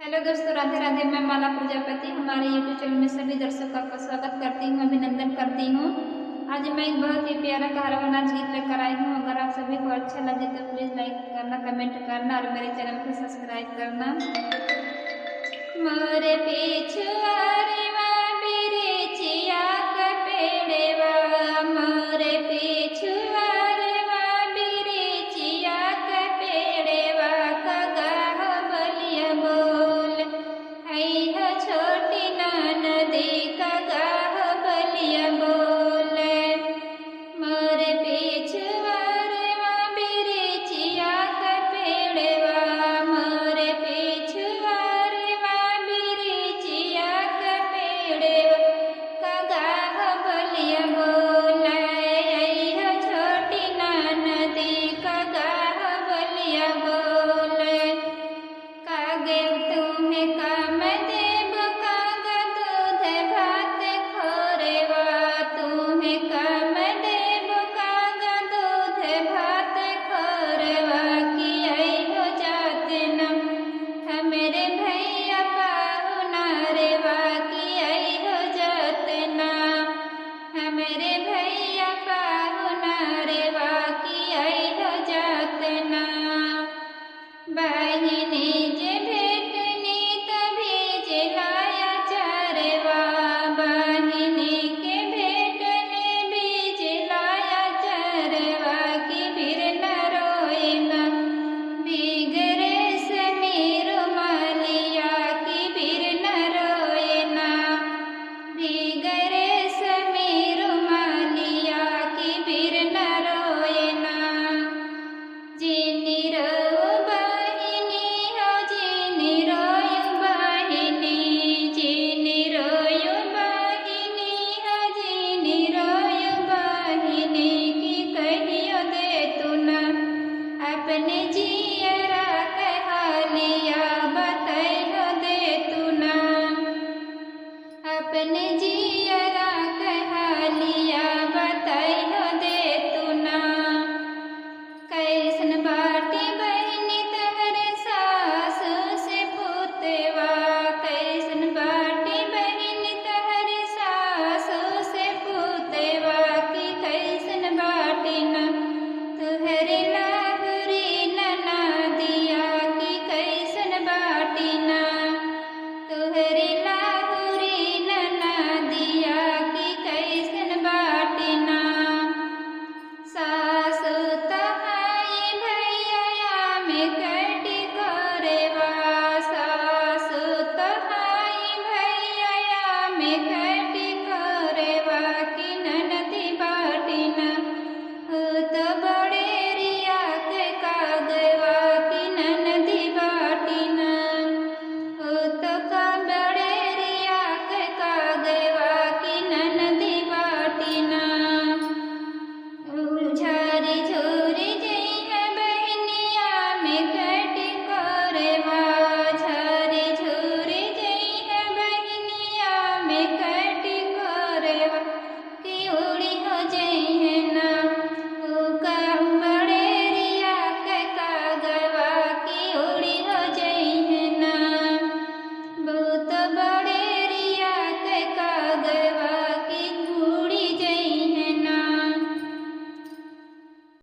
Hello दोस्तों, राधे राधे। मैं माला प्रजापति हमारे यूट्यूब चैनल में सभी दर्शकों का स्वागत करती हूँ, अभिनंदन करती हूँ। आज मैं एक बहुत ही प्यारा कहारवा नाच गीत लेकर आई हूँ। अगर आप सभी को अच्छा लगे तो प्लीज़ लाइक करना, कमेंट करना और मेरे चैनल को सब्सक्राइब करना। मोरे पिछुआरीवा बिरिचिया का पेड़वा, मोरे पिछुआरीवा बिरिचिया का पेड़वा, कगाह बलिया बोल ऐहा छोटी ननदी, कगाह बलिया बोल। मोरे पिछुआरीवा बिरिचिया का पेड़वा, मोरे पिछुआरीवा बिरिचिया का पेड़वा, कगाह बलिया बोल ऐहा छोटी ननदी, कगाह बलिया बोल। कागे तुम्हें